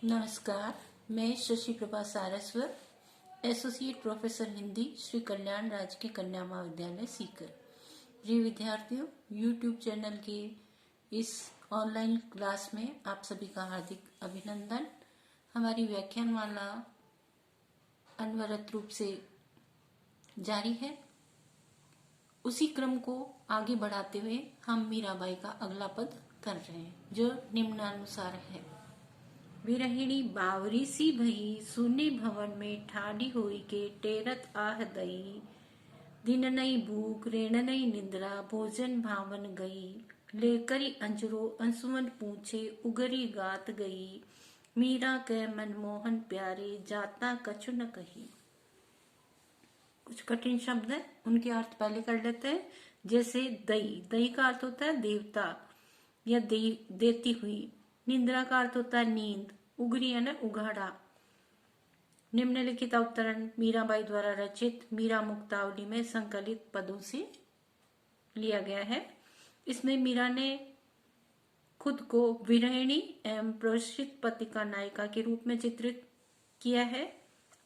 नमस्कार। मैं Shashi Prabha Saraswat, associate professor Hindi, Shri Kalyan राजकीय कन्या महाविद्यालय सीकर। प्रिय विद्यार्थियों, यूट्यूब चैनल के इस ऑनलाइन क्लास में आप सभी का हार्दिक अभिनंदन। हमारी व्याख्यानमाला अनवरत रूप से जारी है। उसी क्रम को आगे बढ़ाते हुए हम मीराबाई का अगला पद कर रहे हैं, जो निम्नानुसार है। विरहिणी बावरी सी भई, सुने भवन में ठाडी होई के टेरत आह दई। दिन नई भूख रेण नई निंद्रा, भोजन भावन गई। लेकरी अंजरो अंशुमन पूछे, उगरी गात गई। मीरा के मनमोहन प्यारे, जाता कछु न कही। कुछ कठिन शब्द है, उनके अर्थ पहले कर लेते हैं। जैसे दई, दई का अर्थ होता है देवता या देती हुई। निंद्रा का अर्थ होता है नींद। उगरी यानी उघाड़ा। निम्नलिखित अवतरण मीराबाई द्वारा रचित मीरा मुक्तावली में संकलित पदों से लिया गया है। इसमें मीरा ने खुद को विरहिणी एवं प्रोषित पति का नायिका के रूप में चित्रित किया है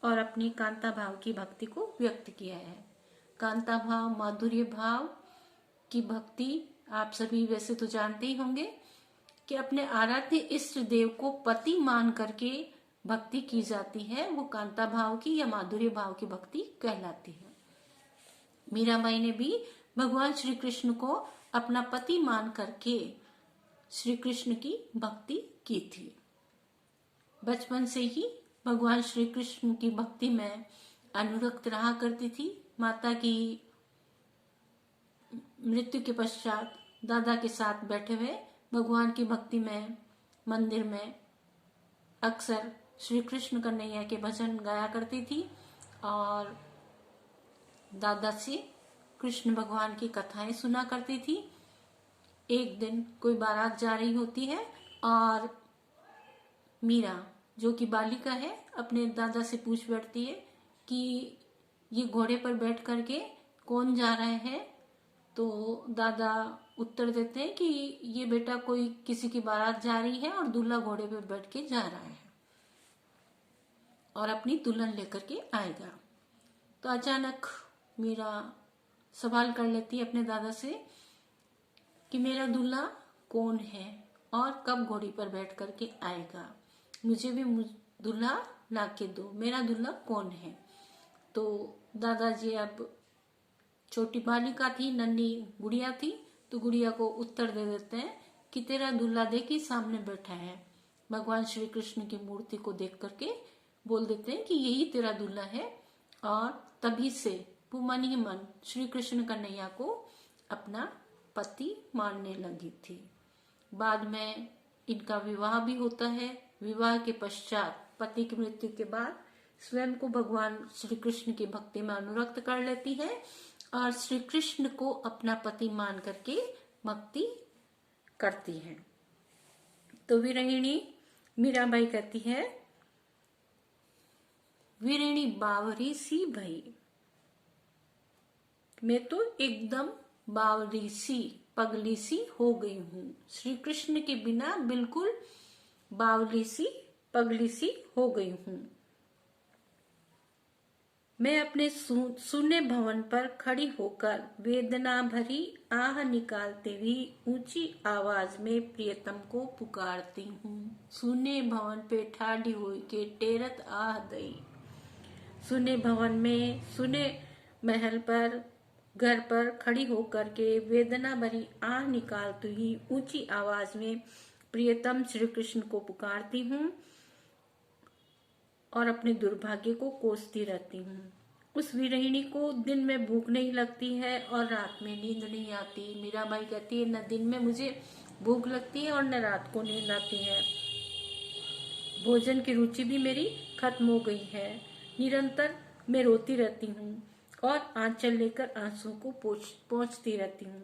और अपनी कांता भाव की भक्ति को व्यक्त किया है। कांता भाव, माधुर्य भाव की भक्ति आप सभी वैसे तो जानते ही होंगे कि अपने आराध्य इष्ट देव को पति मान करके भक्ति की जाती है। वो कांता भाव की या माधुर्य भाव की भक्ति कहलाती है। मीराबाई ने भी भगवान श्री कृष्ण को अपना पति मान करके श्री कृष्ण की भक्ति की थी। बचपन से ही भगवान श्री कृष्ण की भक्ति में अनुरक्त रहा करती थी। माता की मृत्यु के पश्चात दादा के साथ बैठे हुए भगवान की भक्ति में मंदिर में अक्सर श्री कृष्ण कन्हैया के भजन गाया करती थी और दादा से कृष्ण भगवान की कथाएं सुना करती थी। एक दिन कोई बारात जा रही होती है और मीरा, जो कि बालिका है, अपने दादा से पूछ बैठती है कि ये घोड़े पर बैठ करके कौन जा रहे हैं। तो दादा उत्तर देते हैं कि ये बेटा कोई किसी की बारात जा रही है और दूल्हा घोड़े पर बैठ के जा रहा है और अपनी दुल्हन लेकर के आएगा। तो अचानक मीरा सवाल कर लेती है अपने दादा से कि मेरा दूल्हा कौन है और कब घोड़ी पर बैठ करके आएगा, मुझे भी दूल्हा ला के दो, मेरा दूल्हा कौन है। तो दादाजी, अब छोटी बालिका थी, नन्ही गुड़िया थी, तो गुड़िया को उत्तर दे देते हैं कि तेरा दूल्हा देखी सामने बैठा है। भगवान श्री कृष्ण की मूर्ति को देख करके बोल देते हैं कि यही तेरा दूल्हा है। और तभी से वो मन ही मन श्री कृष्ण कन्हैया को अपना पति मानने लगी थी। बाद में इनका विवाह भी होता है। विवाह के पश्चात पति की मृत्यु के बाद स्वयं को भगवान श्री कृष्ण की भक्ति में अनुरक्त कर लेती है और श्री कृष्ण को अपना पति मान करके भक्ति करती है। तो विरहिणी मीराबाई कहती है, विरहिणी बावरी सी भई, मैं तो एकदम बावरी सी, पगली सी हो गई हूं। श्री कृष्ण के बिना बिल्कुल बावली सी, पगली सी हो गई हूं। मैं अपने सुने भवन पर खड़ी होकर वेदना भरी आह निकालते हुए ऊंची आवाज में प्रियतम को पुकारती हूँ। सुने भवन पे ठाड़ी हुई के टेरत आह दई। सुने भवन में, सुने महल पर, घर पर खड़ी होकर के वेदना भरी आह निकालती हुई ऊंची आवाज में प्रियतम श्री कृष्ण को पुकारती हूँ और अपने दुर्भाग्य को कोसती रहती हूँ। उस विरहिणी को दिन में भूख नहीं लगती है और रात में नींद नहीं आती। मीराबाई कहती है, न दिन में मुझे भूख लगती है और न रात को नींद आती है। भोजन की रुचि भी मेरी खत्म हो गई है। निरंतर मैं रोती रहती हूँ और आंचल लेकर आंसुओं को पोंछती रहती हूँ।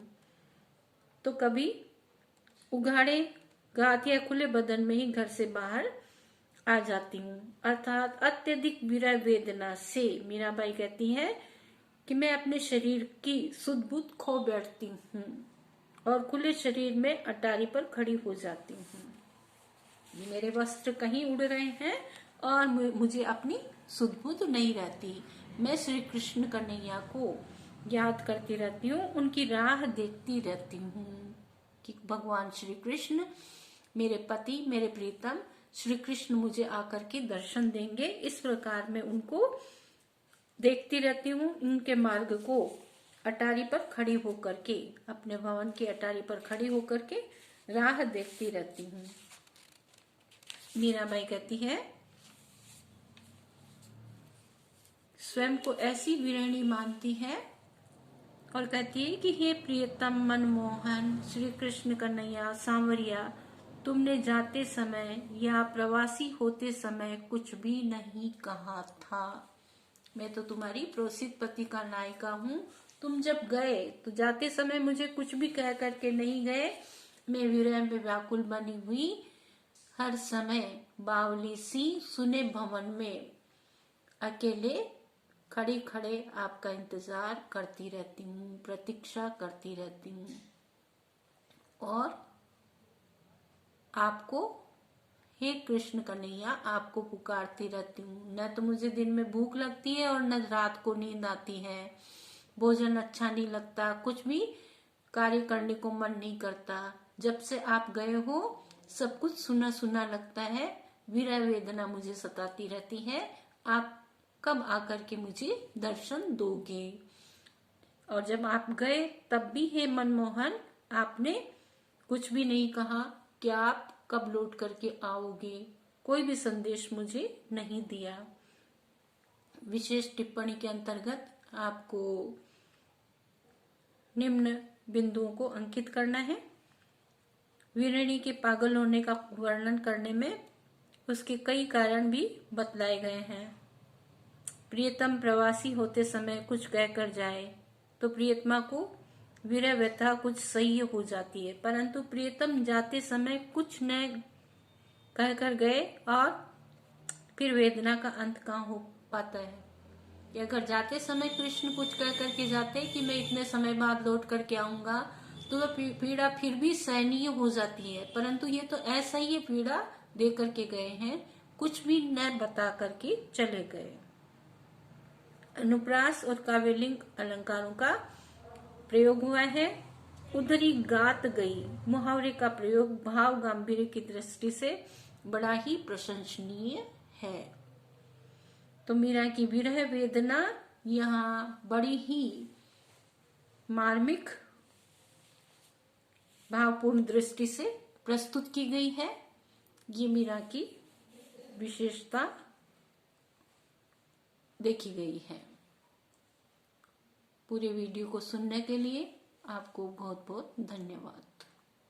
तो कभी उघाड़े गात या खुले बदन में ही घर से बाहर आ जाती हूँ। अर्थात अत्यधिक विरह वेदना से मीराबाई कहती है कि मैं अपने शरीर की सुध बुध खो बैठती हूँ और खुले शरीर में अटारी पर खड़ी हो जाती हूँ। मेरे वस्त्र कहीं उड़ रहे हैं और मुझे अपनी सुध बुध नहीं रहती। मैं श्री कृष्ण कन्हैया को याद करती रहती हूँ, उनकी राह देखती रहती हूँ कि भगवान श्री कृष्ण, मेरे पति, मेरे प्रीतम श्री कृष्ण मुझे आकर के दर्शन देंगे। इस प्रकार मैं उनको देखती रहती हूँ। उनके मार्ग को अटारी पर खड़ी होकर के, अपने भवन की अटारी पर खड़ी होकर के राह देखती रहती हूँ। मीराबाई कहती है, स्वयं को ऐसी वीरणी मानती है और कहती है कि हे प्रियतम मनमोहन श्री कृष्ण कन्हैया सांवरिया, तुमने जाते समय या प्रवासी होते समय कुछ भी नहीं कहा था। मैं तो तुम्हारी प्रोसित पति का नायिका हूँ। तुम जब गए तो जाते समय मुझे कुछ भी कह करके नहीं गए। मैं विरह में व्याकुल बनी हुई हर समय बावली सी सुने भवन में अकेले खड़े खड़े आपका इंतजार करती रहती हूँ, प्रतीक्षा करती रहती हूँ और आपको, हे कृष्ण कन्हैया, आपको पुकारती रहती हूँ। न तो मुझे दिन में भूख लगती है और न रात को नींद आती है। भोजन अच्छा नहीं लगता, कुछ भी कार्य करने को मन नहीं करता। जब से आप गए हो सब कुछ सुना सुना लगता है। विरह वेदना मुझे सताती रहती है। आप कब आकर के मुझे दर्शन दोगे? और जब आप गए तब भी हे मनमोहन, आपने कुछ भी नहीं कहा कि आप कब लौट करके आओगे। कोई भी संदेश मुझे नहीं दिया। विशेष टिप्पणी के अंतर्गत आपको निम्न बिंदुओं को अंकित करना है। वीरणी के पागल होने का वर्णन करने में उसके कई कारण भी बतलाए गए हैं। प्रियतम प्रवासी होते समय कुछ कहकर जाए तो प्रियतमा को विरह व्यथा कुछ सही हो जाती है, परंतु प्रियतम जाते समय कुछ न कहकर गए और फिर वेदना का अंत कहाँ हो पाता है। कि अगर जाते समय कृष्ण कुछ कह करके जाते कि मैं इतने समय बाद लौट करके आऊंगा, तो वह पीड़ा फिर भी सहनीय हो जाती है, परंतु ये तो ऐसा ही पीड़ा दे करके गए हैं, कुछ भी न बता करके चले गए। अनुप्रास और काव्यलिंग अलंकारों का प्रयोग हुआ है। उधरी गात गई मुहावरे का प्रयोग भाव गांधीर्य की दृष्टि से बड़ा ही प्रशंसनीय है। तो मीरा की विरह वेदना यहाँ बड़ी ही मार्मिक भावपूर्ण दृष्टि से प्रस्तुत की गई है। ये मीरा की विशेषता देखी गई है। पूरे वीडियो को सुनने के लिए आपको बहुत बहुत धन्यवाद।